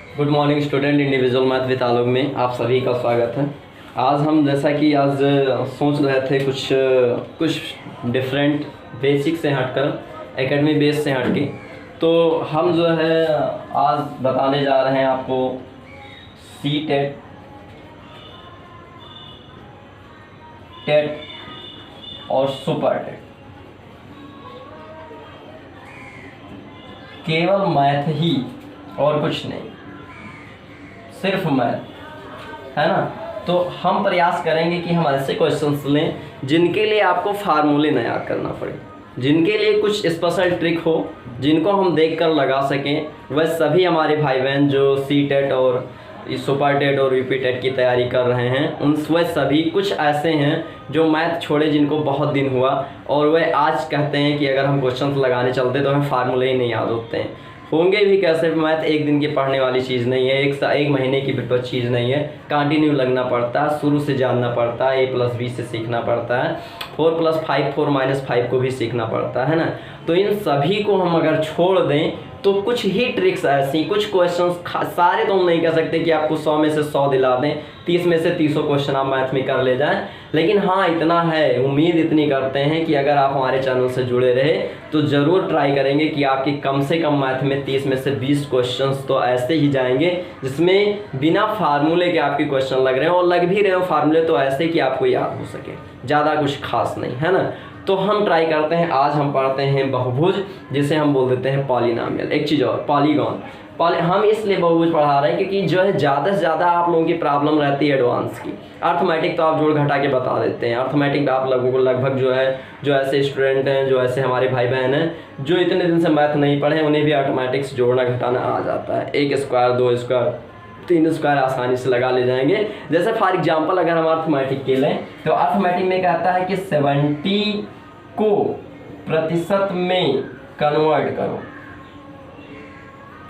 Good morning student, individual math with Alok में आप सभी का स्वागत है। आज हम जैसा कि आज सोच रहे थे कुछ डिफरेंट बेसिक से हटकर एकेडमी बेस से हटके, तो हम जो है आज बताने जा रहे हैं आपको सी टेट, टेट और सुपर टेट। केवल मैथ ही और कुछ नहीं, सिर्फ मैथ है ना। तो हम प्रयास करेंगे कि हम ऐसे क्वेश्चंस लें जिनके लिए आपको फार्मूले न याद करना पड़े, जिनके लिए कुछ स्पेशल ट्रिक हो, जिनको हम देखकर लगा सकें। वह सभी हमारे भाई बहन जो सी टेट और सुपर टेट और यूपी टेट की तैयारी कर रहे हैं, उन वह सभी कुछ ऐसे हैं जो मैथ छोड़े, जिनको बहुत दिन हुआ और वह आज कहते हैं कि अगर हम क्वेश्चंस लगाने चलते तो हमें फार्मूले ही नहीं याद होते हैं। होंगे भी कैसे, मैथ एक दिन की पढ़ने वाली चीज़ नहीं है, एक महीने की भी चीज़ नहीं है। कंटिन्यू लगना पड़ता है, शुरू से जानना पड़ता है, a+b से सीखना पड़ता है, 4+5 4-5 को भी सीखना पड़ता है ना। तो इन सभी को हम अगर छोड़ दें तो कुछ ही ट्रिक्स ऐसी, कुछ क्वेश्चंस, सारे तो हम नहीं कह सकते कि आपको 100 में से 100 दिला दें, 30 में से 30 क्वेश्चन आप मैथ में कर ले जाएं, लेकिन हाँ इतना है, उम्मीद इतनी करते हैं कि अगर आप हमारे चैनल से जुड़े रहे तो ज़रूर ट्राई करेंगे कि आपकी कम से कम मैथ में 30 में से 20 क्वेश्चंस तो ऐसे ही जाएंगे जिसमें बिना फार्मूले के आपके क्वेश्चन लग रहे हैं, और लग भी रहे हो फार्मूले तो ऐसे कि आपको याद हो सके, ज़्यादा कुछ खास नहीं है ना। तो हम ट्राई करते हैं, आज हम पढ़ते हैं बहुभुज, जिसे हम बोल देते हैं पॉलिनॉमियल। एक चीज़ और, पॉलीगॉन। हम इसलिए बहुभुज पढ़ा रहे हैं क्योंकि जो है ज़्यादा से ज़्यादा आप लोगों की प्रॉब्लम रहती है एडवांस की। अर्थमेटिक तो आप जोड़ घटा के बता देते हैं, अर्थमेटिक में आप लोगों को लगभग जो है, जो ऐसे स्टूडेंट हैं, जो ऐसे हमारे भाई बहन हैं जो इतने दिन से मैथ नहीं पढ़े, उन्हें भी अर्थमेटिक्स जोड़ना घटाना आ जाता है। 1 स्क्वायर 2 स्क्वायर 3 स्क्वायर आसानी से लगा ले जाएंगे। जैसे फॉर एग्जाम्पल अगर हम अर्थमेटिक के लें तो अर्थमेटिक में कहता है कि 70 को प्रतिशत में कन्वर्ट करो,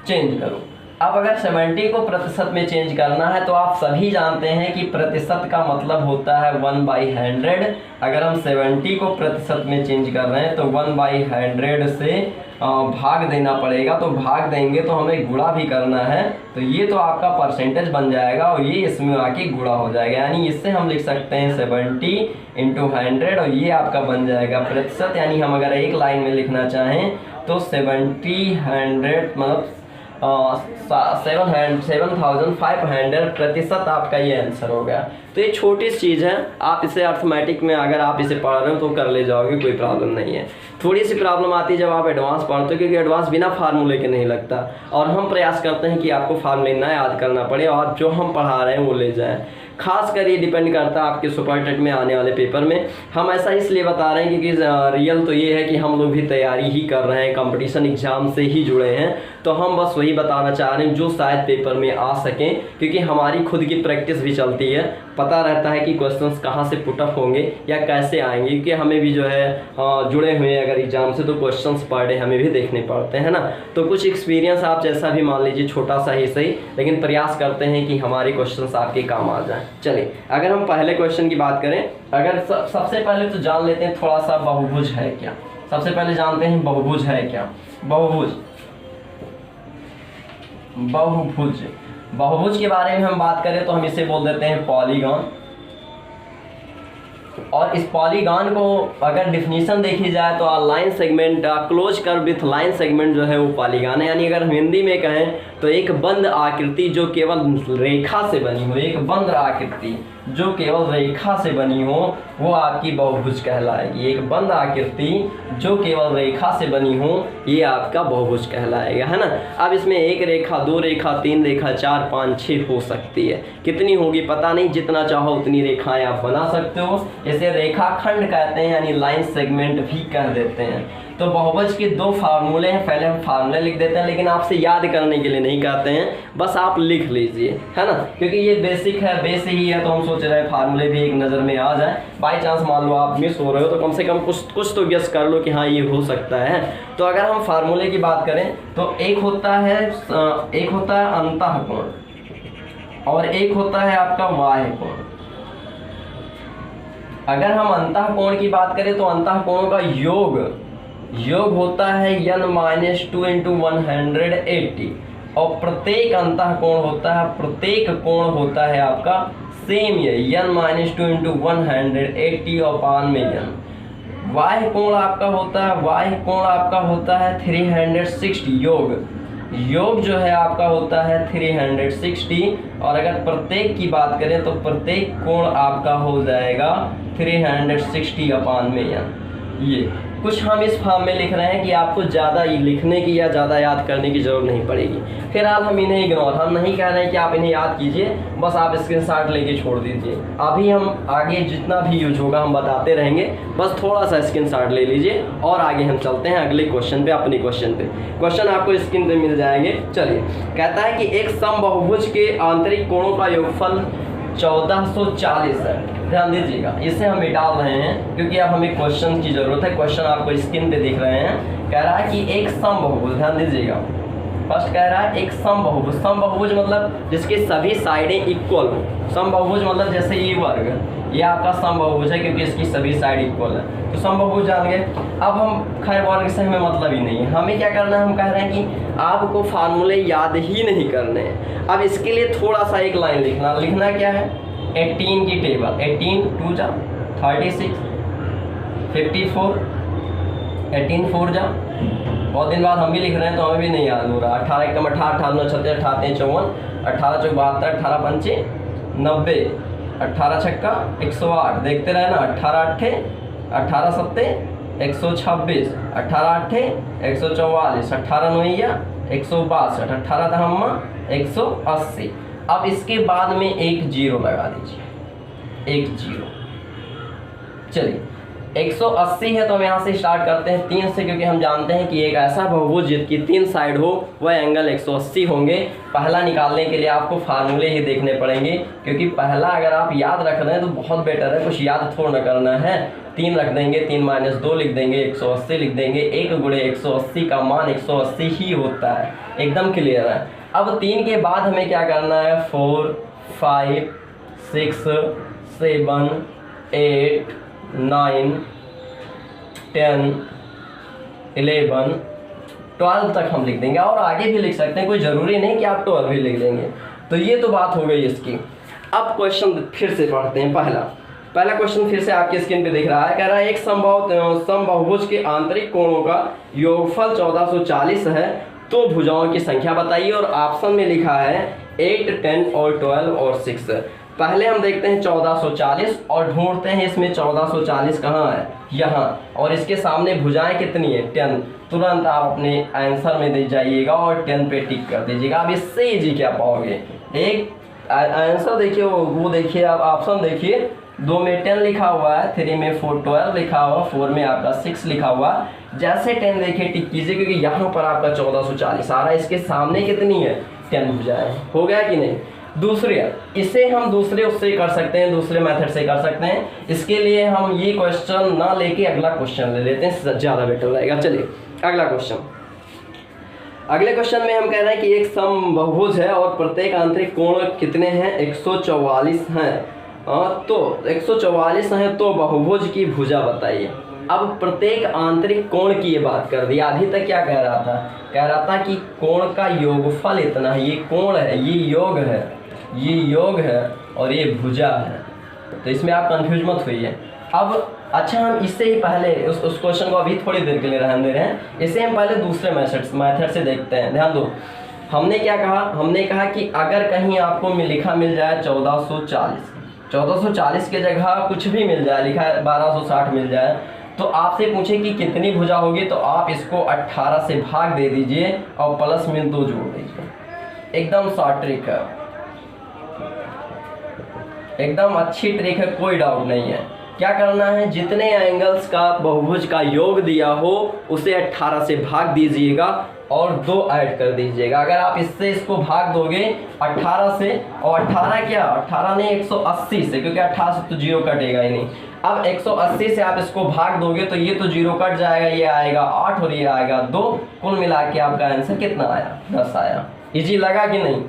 चेंज करो। अब अगर 70 को प्रतिशत में चेंज करना है तो आप सभी जानते हैं कि प्रतिशत का मतलब होता है 1/100। अगर हम 70 को प्रतिशत में चेंज कर रहे हैं तो 1/100 से भाग देना पड़ेगा, तो भाग देंगे तो हमें गुणा भी करना है, तो ये तो आपका परसेंटेज बन जाएगा और ये इसमें आके गुणा हो जाएगा। यानी इससे हम लिख सकते हैं 70 × 100 और ये आपका बन जाएगा प्रतिशत। यानी हम अगर एक लाइन में लिखना चाहें तो 70 मतलब 7,500 प्रतिशत आपका ये आंसर हो गया। तो ये छोटी सी चीज़ है, आप इसे अर्थमेटिक में अगर आप इसे पढ़ रहे हो तो कर ले जाओगे, कोई प्रॉब्लम नहीं है। थोड़ी सी प्रॉब्लम आती है जब आप एडवांस पढ़ते हो, क्योंकि एडवांस बिना फार्मूले के नहीं लगता, और हम प्रयास करते हैं कि आपको फार्मूले ना याद करना पड़े और जो हम पढ़ा रहे हैं वो ले जाएं। खास कर ये डिपेंड करता है आपके सुपर टेट में आने वाले पेपर में। हम ऐसा इसलिए बता रहे हैं क्योंकि रियल तो ये है कि हम लोग भी तैयारी ही कर रहे हैं, कंपटीशन एग्जाम से ही जुड़े हैं, तो हम बस वही बताना चाह रहे हैं जो शायद पेपर में आ सकें, क्योंकि हमारी खुद की प्रैक्टिस भी चलती है, पता रहता है कि क्वेश्चंस कहाँ से पुटअप होंगे या कैसे आएंगे, क्योंकि हमें भी जो है जुड़े हुए हैं अगर एग्जाम से तो क्वेश्चंस पर डे हमें भी देखने पड़ते हैं ना। तो कुछ एक्सपीरियंस आप जैसा भी मान लीजिए, छोटा सा ही सही, लेकिन प्रयास करते हैं कि हमारे क्वेश्चंस आपके काम आ जाएं। चलिए अगर हम पहले क्वेश्चन की बात करें, अगर सबसे पहले तो जान लेते हैं थोड़ा सा बहुभुज है क्या। सबसे पहले जानते हैं बहुभुज है क्या। बहुभुज के बारे में हम बात करें तो हम इसे बोल देते हैं पॉलीगॉन। और इस पॉलीगॉन को अगर डिफिनीशन देखी जाए तो line segment, close curve with line segment जो है वो पॉलीगॉन है। यानी अगर हम हिंदी में कहें तो एक बंद आकृति जो केवल रेखा से बनी हो, एक बंद आकृति जो केवल रेखा से बनी हो वो आपकी बहुभुज कहलाएगी। एक बंद आकृति जो केवल रेखा से बनी हो ये आपका बहुभुज कहलाएगा, है ना। अब इसमें 1 रेखा 2 रेखा 3 रेखा 4 5 6 हो सकती है, कितनी होगी पता नहीं, जितना चाहो उतनी रेखाएं आप बना सकते हो। इसे रेखाखंड कहते हैं, यानी लाइन सेगमेंट भी कह देते हैं। तो बहुभुज के 2 फार्मूले हैं, पहले हम फार्मूले लिख देते हैं, लेकिन आपसे याद करने के लिए नहीं कहते हैं, बस आप लिख लीजिए, है ना, क्योंकि ये बेसिक है, बेस ही है, तो हम सोच रहे हैं फार्मूले भी एक नज़र में आ जाए। बाई चांस मान लो आप मिस हो रहे हो तो कम से कम कुछ तो गेस कर लो कि हाँ ये हो सकता है। तो अगर हम फार्मूले की बात करें तो एक होता है अंतःकोण और एक होता है आपका बाह्य कोण। अगर हम अंतःकोण की बात करें तो अंतःकोण का योग होता है n - 2 × 180। और प्रत्येक अंतः कोण होता है, प्रत्येक कोण होता है आपका सेम ये n - 2 × 180/n। y कोण आपका होता है, y कोण आपका होता है 360, योग जो है आपका होता है 360। और अगर प्रत्येक की बात करें तो प्रत्येक कोण आपका हो जाएगा 360/n। ये कुछ हम इस फॉर्म में लिख रहे हैं कि आपको ज़्यादा लिखने की या ज़्यादा याद करने की ज़रूरत नहीं पड़ेगी। फिलहाल हम इन्हें इग्नोर, हम नहीं कह रहे हैं कि आप इन्हें याद कीजिए, बस आप स्क्रीनशॉट लेके छोड़ दीजिए। अभी हम आगे जितना भी यूज होगा हम बताते रहेंगे, बस थोड़ा सा स्क्रीनशॉट ले लीजिए और आगे हम चलते हैं अगले क्वेश्चन पे, अपने क्वेश्चन पे। क्वेश्चन आपको स्क्रीन पे मिल जाएंगे। चलिए, कहता है कि एक समबाहुभुज के आंतरिक कोणों का योगफल 1440 है। ध्यान दीजिएगा, इसे हम डाल रहे हैं क्योंकि अब हमें क्वेश्चन की जरूरत है। क्वेश्चन आपको स्क्रीन पे दिख रहे हैं। कह रहा है कि एक समबाहुभुज, ध्यान दीजिएगा, फर्स्ट कह रहा है एक समबाहुभुज। समबाहुभुज मतलब जिसके सभी साइडें इक्वल हो। समबाहुभुज मतलब जैसे ये वर्ग, ये आपका समबाहुभुज है क्योंकि इसकी सभी साइड इक्वल है, तो समबाहुभुज जान गए। अब हम खैर वर्ग से हमें मतलब ही नहीं है, हमें क्या करना है, हम कह रहे हैं कि आपको फार्मूले याद ही नहीं करने हैं। अब इसके लिए थोड़ा सा एक लाइन लिखना क्या है, 18 की टेबल, 18 2 जा 36, 54, 18 4 जा, बहुत दिन बाद हम भी लिख रहे हैं तो हमें भी नहीं याद हो रहा। 18 × 18, 18 9 36, 18 54, 18 4 72, 18 5 90, 18 छक्का 108, देखते रहे ना, 18 8 18 7 126, 18 8 144, 18 9 162, 18 दहम्मा 180। अब इसके बाद में एक जीरो लगा दीजिए, एक जीरो। चलिए, 180 है तो हम यहाँ से स्टार्ट करते हैं 3 से, क्योंकि हम जानते हैं कि एक ऐसा बहुभुज जिसकी 3 साइड हो वह एंगल 180 होंगे। पहला निकालने के लिए आपको फार्मूले ही देखने पड़ेंगे, क्योंकि पहला अगर आप याद रख रहे हैं तो बहुत बेटर है, कुछ याद थोड़ा ना करना है। 3 रख देंगे, 3 - 2 लिख देंगे, 180 लिख देंगे। 1 × 180 का मान 180 ही होता है, एकदम क्लियर है। अब 3 के बाद हमें क्या करना है, 4 5 6 7 8 9 10 11 12 तक हम लिख देंगे, और आगे भी लिख सकते हैं, कोई ज़रूरी नहीं कि आप 12 भी लिख देंगे। तो ये तो बात हो गई इसकी। अब क्वेश्चन फिर से पढ़ते हैं। पहला क्वेश्चन फिर से आपके स्क्रीन पे दिख रहा है। कह रहा है एक समबाहुभुज के आंतरिक कोणों का योगफल 1440 है, तो भुजाओं की संख्या बताइए। और ऑप्शन में लिखा है 8 10 और 12 और 6। पहले हम देखते हैं 1440 और ढूंढते हैं इसमें 1440 कहाँ है, यहाँ, और इसके सामने भुजाएं कितनी है, 10। तुरंत आप अपने आंसर में दे जाइएगा और 10 पे टिक कर दीजिएगा। आप इससे इजी क्या पाओगे, एक आंसर देखिए, वो देखिए, आप ऑप्शन देखिए, 2 में 10 लिखा हुआ है, 3 में 4 12 लिखा हुआ, 4 में आपका 6 लिखा हुआ। जैसे 10 देखिए टिक कीजिए, क्योंकि यहाँ पर आपका 1440 आ रहा है, इसके सामने कितनी है, 10 भुजाएं। हो गया कि नहीं। दूसरे, इसे हम दूसरे उससे कर सकते हैं, दूसरे मेथड से कर सकते हैं। इसके लिए हम ये क्वेश्चन ना लेके अगला क्वेश्चन ले लेते हैं, ज़्यादा बेटर रहेगा। चलिए अगला क्वेश्चन। अगले क्वेश्चन में हम कह रहे हैं कि एक समबाहुभुज है और प्रत्येक आंतरिक कोण कितने हैं, 144 हैं। तो 144 हैं, तो बहुभुज की भुजा बताइए। अब प्रत्येक आंतरिक कोण की ये बात कर दी। अभी तक क्या कह रहा था कि कोण का योगफल इतना है, ये कोण है, ये योग है और ये भुजा है। तो इसमें आप कंफ्यूज मत होइए। अब अच्छा, हम इससे ही पहले उस क्वेश्चन को अभी थोड़ी देर के लिए रहने दे रहे हैं, इसे हम पहले दूसरे मेथड से देखते हैं। ध्यान दो, हमने क्या कहा, हमने कहा कि अगर कहीं आपको लिखा मिल जाए 1440 के जगह कुछ भी मिल जाए, लिखा है 1260 मिल जाए, तो आपसे पूछे कि कितनी भुजा होगी, तो आप इसको 18 से भाग दे दीजिए और प्लस में 2 जोड़ दीजिए। एकदम शॉर्ट ट्रिक है, एकदम अच्छी ट्रिक है, कोई डाउट नहीं है। क्या करना है, जितने एंगल्स का बहुभुज का योग दिया हो उसे 18 से भाग दीजिएगा और 2 ऐड कर दीजिएगा। अगर आप इससे इसको भाग दोगे 18 से, और 18 क्या, 18 नहीं 180 से, क्योंकि 18 से तो जीरो कटेगा ही नहीं। अब 180 से आप इसको भाग दोगे तो ये तो जीरो कट जाएगा, ये आएगा 8 और ये आएगा 2, कुल मिला के आपका आंसर कितना आया, 10 आया। इजी लगा कि नहीं।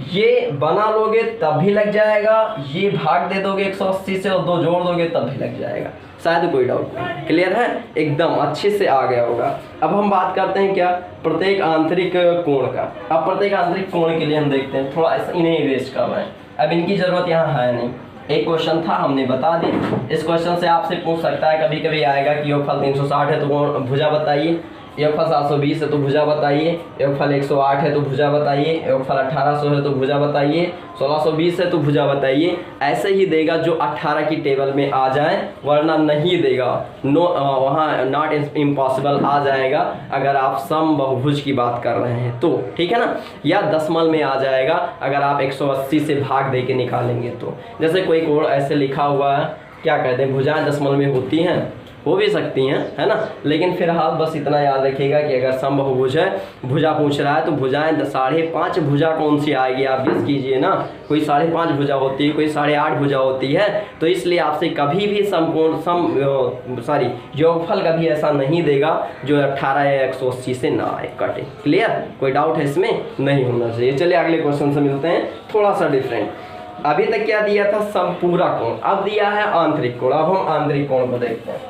ये बना लोगे तब भी लग जाएगा, ये भाग दे दोगे 180 से और 2 जोड़ दोगे तब भी लग जाएगा। शायद कोई डाउट नहीं, क्लियर है, एकदम अच्छे से आ गया होगा। अब हम बात करते हैं क्या, प्रत्येक आंतरिक कोण का। अब प्रत्येक आंतरिक कोण के लिए हम देखते हैं, थोड़ा ऐसा इन्हें इरेज कर रहे हैं, अब इनकी ज़रूरत यहाँ है नहीं। एक क्वेश्चन था हमने बता दी, इस क्वेश्चन से आपसे पूछ सकता है, कभी कभी आएगा कि योगफल 360 है तो भुजा बताइए, योगफल 720 है तो भुजा बताइए, योगफल 108 है तो भुजा बताइए, योगफल 1800 है तो भुजा बताइए, 1620 है तो भुजा बताइए। ऐसे ही देगा जो 18 की टेबल में आ जाए, वरना नहीं देगा। नो वहाँ नॉट इम्पॉसिबल आ जाएगा अगर आप सम बहुभुज की बात कर रहे हैं तो, ठीक है ना, या दशमल में आ जाएगा अगर आप 180 से भाग दे के निकालेंगे तो। जैसे कोई कोण ऐसे लिखा हुआ है, क्या कहते हैं, भुजाएं दशमल में होती हैं, हो भी सकती हैं, है ना, लेकिन फिलहाल बस इतना याद रखिएगा कि अगर समबहुभुज है, भुजा पूछ रहा है तो भुजाएं 5.5 भुजा कौन सी आएगी आप गेस कीजिए ना। कोई 5.5 भुजा होती है, कोई 8.5 भुजा होती है, तो इसलिए आपसे कभी भी योगफल कभी ऐसा नहीं देगा जो 18 या 180 से ना आए, कटे। क्लियर, कोई डाउट है इसमें, नहीं होना चाहिए। चलिए अगले क्वेश्चन से मिलते हैं, थोड़ा सा डिफरेंट। अभी तक क्या दिया था, समपूरा कोण, अब दिया है आंतरिक कोण। अब हम आंतरिक कोण को देखते हैं।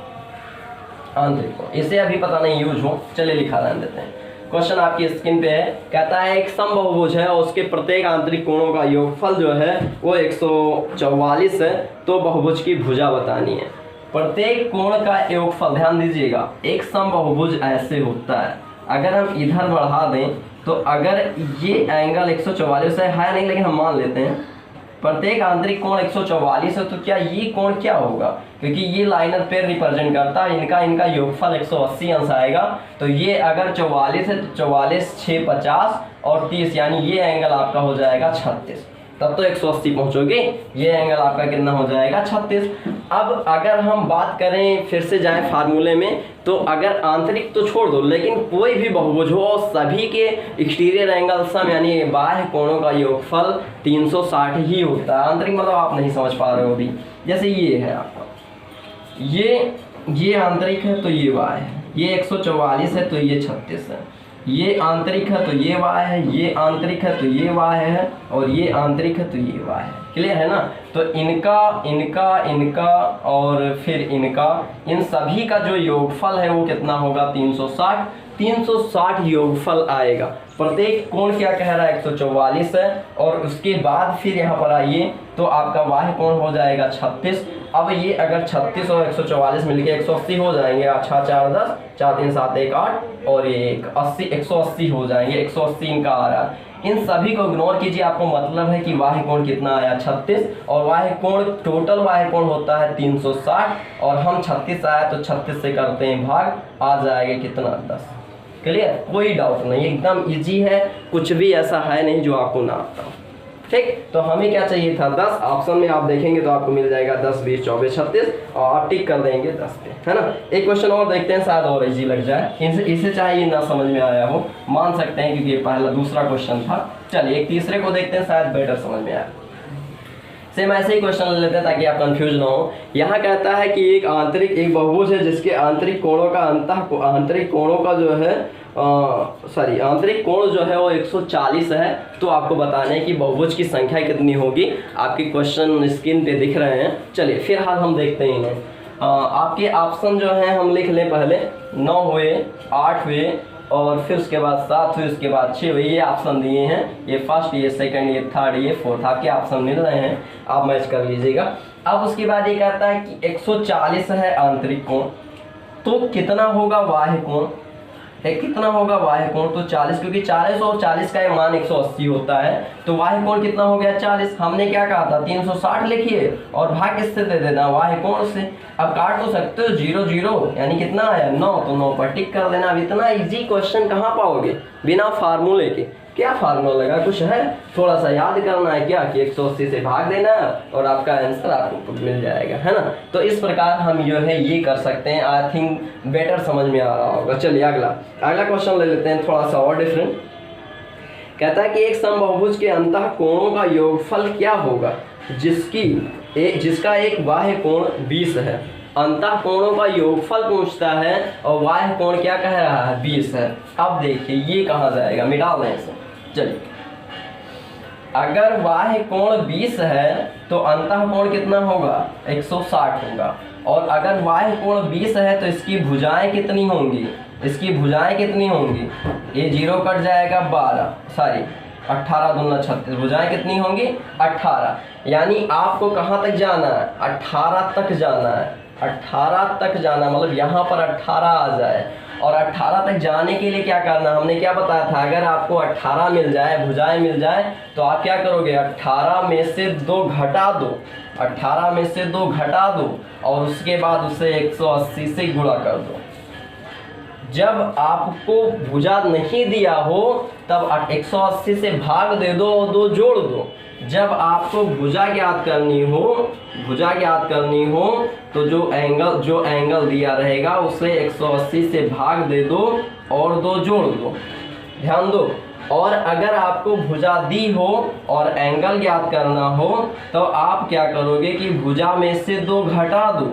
आंतरिक कोण, इसे अभी पता नहीं यूज हो, चलिए लिखा रहने देते हैं। क्वेश्चन आपकी स्क्रीन पे है, कहता है एक समबहुभुज है और उसके प्रत्येक आंतरिक कोणों का योगफल जो है वो 144 है, तो बहुभुज की भुजा बतानी है। प्रत्येक कोण का योगफल, ध्यान दीजिएगा, एक समबहुभुज ऐसे होता है, अगर हम इधर बढ़ा दें तो अगर ये एंगल 144 है नहीं, लेकिन हम मान लेते हैं प्रत्येक आंतरिक कोण 144 है, तो क्या ये कोण क्या होगा, क्योंकि ये लाइनर पेयर रिप्रेजेंट करता है, इनका योगफल 180 अंश आएगा। तो ये अगर 44 है तो 44, 6, 50 और 30, यानी ये एंगल आपका हो जाएगा 36, तब तो 180 पहुंचोगे, ये एंगल आपका कितना हो जाएगा 36। अब अगर हम बात करें, फिर से जाएं फार्मूले में, तो अगर आंतरिक तो छोड़ दो, लेकिन कोई भी बहुभुज हो सभी के एक्सटीरियर एंगल सम यानी बाह्य कोणों का योगफल 360 ही होता है। आंतरिक मतलब आप नहीं समझ पा रहे हो अभी, जैसे ये है आपका, ये आंतरिक है तो ये बाह्य है, ये 144 है तो ये 36 है, ये आंतरिक है तो ये बाह्य है, ये आंतरिक है तो ये बाह्य है, और ये आंतरिक है तो ये बाह्य है। क्लियर है ना, तो इनका और फिर इनका, इन सभी का जो योगफल है वो कितना होगा, 360 योगफल आएगा। प्रत्येक कोण क्या कह रहा है, 144 है, और उसके बाद फिर यहाँ पर आइए तो आपका बाह्य कोण हो जाएगा 36। अब ये अगर 36 और 144 मिलके 180 हो जाएंगे, 6 4 10, 4 3 7 1 8, और ये 180 हो जाएंगे, 180 इनका आ रहा है। इन सभी को इग्नोर कीजिए, आपको मतलब है कि बाह्य कोण कितना आया 36, और बाह्य कोण, टोटल बाह्य कोण होता है 360, और हम 36 आया तो 36 से करते हैं भाग, आ जाएगा कितना 10। क्लियर, कोई डाउट नहीं, एकदम इजी है, कुछ भी ऐसा है नहीं जो आपको ना आता हो। ठीक, तो हमें क्या चाहिए था 10, ऑप्शन में आप देखेंगे तो आपको मिल जाएगा 10, 20, 24, 36, और आप टिक कर देंगे 10 पे, है ना। एक क्वेश्चन और देखते हैं, शायद और इजी लग जाए, इसे चाहे ये ना समझ में आया हो, मान सकते हैं क्योंकि पहला दूसरा क्वेश्चन था। चलिए एक तीसरे को देखते हैं, शायद बेटर समझ में आया। सेम ऐसे ही क्वेश्चन ले लेते हैं ताकि आप कंफ्यूज ना हो। यहाँ कहता है कि एक बहुभुज है जिसके आंतरिक कोणों का आंतरिक कोणों का जो है आंतरिक कोण जो है वो 140 है, तो आपको बताना है कि बहुभुज की संख्या कितनी होगी। आपके क्वेश्चन स्क्रीन पे दिख रहे हैं। चलिए फिलहाल हम देखते हैं इन्हें। आपके ऑप्शन जो हैं हम लिख लें, पहले 9 हुए, 8 हुए, और फिर उसके बाद 7 हुए, उसके बाद 6 हुए। ये ऑप्शन दिए हैं, ये फर्स्ट, ये सेकंड, ये थर्ड, ये फोर्थ, आपके ऑप्शन मिल रहे हैं, आप मैच कर लीजिएगा। अब उसके बाद ये कहता है कि 140 है आंतरिक कोण, तो कितना होगा बाह्य कोण, कितना होगा बाह्य कोण, तो 40, क्योंकि 40 और 40 का मान 180 होता है, तो बाह्य कोण कितना हो गया 40। हमने क्या कहा था 360 लिखिए और भाग किससे दे देना, बाह्य कोण से। अब काट तो सकते हो 0 0, यानी कितना आया 9, तो 9 पर टिक कर देना। अब इतना इजी क्वेश्चन कहाँ पाओगे बिना फार्मूले के। क्या फार्मूला लगा, कुछ है, थोड़ा सा याद करना है क्या कि 180 से भाग देना और आपका आंसर आपको मिल जाएगा, है ना। तो इस प्रकार हम जो है ये कर सकते हैं। आई थिंक बेटर समझ में आ रहा होगा। चलिए अगला क्वेश्चन ले लेते हैं, थोड़ा सा और डिफरेंट। कहता है कि एक समबहुभुज के अंतः कोणों का योगफल क्या होगा जिसका एक बाह्य कोण 20 है। अंतः कोणों का योगफल पूछता है और बाह्य कोण क्या कह रहा है 20 है। अब देखिए ये कहाँ जाएगा, मिटा दें इसे। चलिए अगर बाह्य कोण 20 है तो अंतः कोण कितना होगा 160 होगा। और अगर बाह्य कोण 20 है तो इसकी भुजाएं कितनी होंगी, इसकी भुजाएं कितनी होंगी, ये 0 कट जाएगा 18 दूना 36, भुजाएं कितनी होंगी 18। यानी आपको कहाँ तक जाना है 18 तक जाना है, 18 तक जाना मतलब यहाँ पर 18 आ जाए। और 18 तक जाने के लिए क्या करना, हमने क्या बताया था, अगर आपको 18 मिल जाए, भुजाएं मिल जाए, तो आप क्या करोगे 18 में से 2 घटा दो, 18 में से 2 घटा दो और उसके बाद उसे 180 से गुणा कर दो। जब आपको भुजा नहीं दिया हो तब 180 से भाग दे दो और 2 जोड़ दो। जब आपको भुजा ज्ञात करनी हो, भुजा ज्ञात करनी हो तो जो एंगल दिया रहेगा उसे 180 से भाग दे दो और 2 जोड़ दो। ध्यान दो। और अगर आपको भुजा दी हो और एंगल ज्ञात करना हो तो आप क्या करोगे कि भुजा में से 2 घटा दो,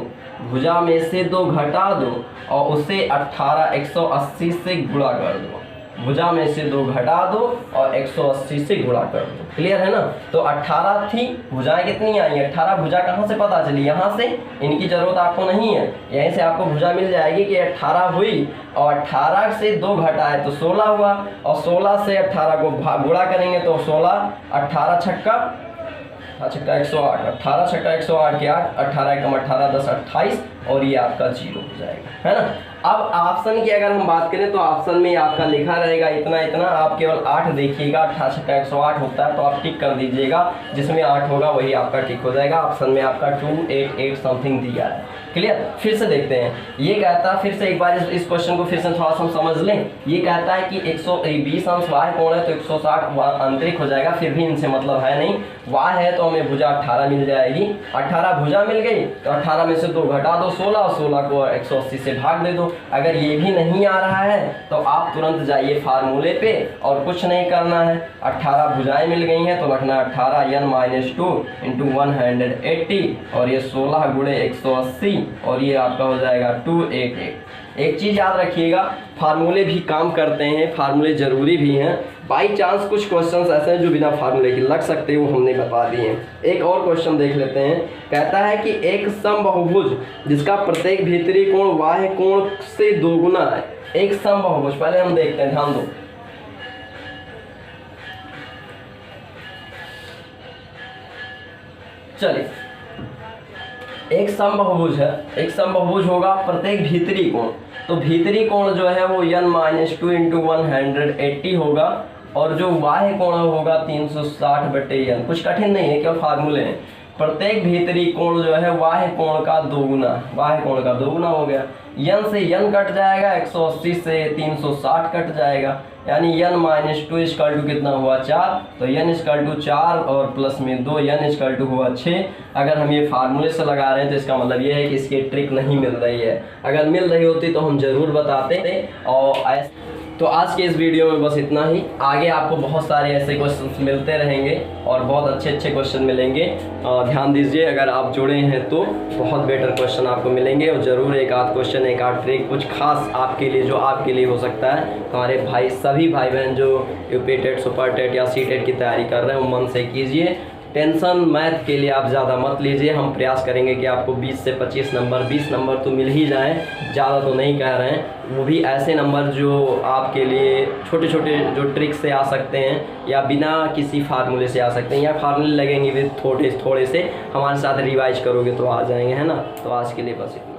भुजा में से 2 घटा दो और उसे 180 से गुणा कर दो। भुजा में से 2 घटा दो और 180 से गुणा कर दो। क्लियर है ना। तो 18 थी, भुजाएं कितनी आई 18। भुजा कहाँ से पता चली, यहाँ से, इनकी जरूरत आपको नहीं है, यहीं से आपको भुजा मिल जाएगी कि 18 हुई और 18 से 2 घटाए तो 16 हुआ और 16 से 18 को गुणा करेंगे तो 16, 18 छक्का 108, 18 छक्का 108 के 8, 18 एकम 18, 10 28 और ये आपका 0 हो जाएगा, है ना। अब ऑप्शन की अगर हम बात करें तो ऑप्शन में आपका लिखा रहेगा इतना इतना, आप केवल 8 देखिएगा, 18 छक्का 108 होता है तो आप टिक कर दीजिएगा, जिसमें 8 होगा वही आपका टिक हो जाएगा। ऑप्शन में आपका 288 समथिंग दिया है। क्लियर। फिर से देखते हैं, ये कहता है, फिर से एक बार इस क्वेश्चन को फिर से थोड़ा सा हम समझ लें। ये कहता है कि 120 अंश वाय कोण है तो 160 आंतरिक हो जाएगा, फिर भी इनसे मतलब है नहीं। वाय है तो हमें भुजा 18 मिल जाएगी, 18 भुजा मिल गई तो 18 में से 2 घटा दो 16 और 16 को 180 से भाग दे दो। अगर ये भी नहीं आ रहा है तो आप तुरंत जाइए फार्मूले पे और कुछ नहीं करना है। 18 भुजाएं मिल गई हैं तो रखना 18 n-2 × 180 और ये 16 गुणे 180 और ये आपका हो जाएगा 288। एक चीज़ याद रखिएगा, फार्मूले भी काम करते हैं, फार्मूले ज़रूरी भी हैं। बाई चांस कुछ क्वेश्चंस ऐसे हैं जो बिना फार्मूले के लग सकते हैं, वो हमने बता दिए हैं। एक और क्वेश्चन देख लेते हैं। कहता है कि एक समबाहुभुज जिसका प्रत्येक भीतरी कोण बाह्य कोण से 2 गुना है। एक समबाहुभुज पहले हम देखते हैं, ध्यान दो। चलिए, एक समबाहुभुज है, एक समबाहुभुज होगा, प्रत्येक भीतरी कोण, तो भीतरी कोण जो है वो n-2 × 180 होगा और जो बाह्य कोण होगा 360/n। कुछ कठिन नहीं है, केवल फार्मूले हैं। प्रत्येक भीतरी कोण जो है बाह्य कोण का 2 गुना, बाह्य कोण का 2 गुना हो गया। n से n कट जाएगा, 180 से 360 कट जाएगा, यानी n-2 = कितना हुआ 4, तो n = 4 और प्लस में 2, n = हुआ 6। अगर हम ये फार्मूले से लगा रहे हैं तो इसका मतलब ये है कि इसकी ट्रिक नहीं मिल रही है। अगर मिल रही होती तो हम ज़रूर बताते। और तो आज के इस वीडियो में बस इतना ही। आगे आपको बहुत सारे ऐसे क्वेश्चंस मिलते रहेंगे और बहुत अच्छे अच्छे क्वेश्चन मिलेंगे। ध्यान दीजिए, अगर आप जुड़े हैं तो बहुत बेटर क्वेश्चन आपको मिलेंगे और ज़रूर एक आध क्वेश्चन, एक आध ट्रिक कुछ खास आपके लिए, जो आपके लिए हो सकता है। हमारे भाई, सभी भाई बहन जो यूपी टेट, सुपर टेट या सी टेट की तैयारी कर रहे हैं वो मन से कीजिए। टेंशन मैथ के लिए आप ज़्यादा मत लीजिए। हम प्रयास करेंगे कि आपको 20 से 25 नंबर, 20 नंबर तो मिल ही जाएं, ज़्यादा तो नहीं कह रहे हैं। वो भी ऐसे नंबर जो आपके लिए छोटे छोटे जो ट्रिक से आ सकते हैं या बिना किसी फार्मूले से आ सकते हैं, या फार्मूले लगेंगे भी थोड़े से, हमारे साथ रिवाइज करोगे तो आ जाएंगे, है ना। तो आज के लिए बस इतना।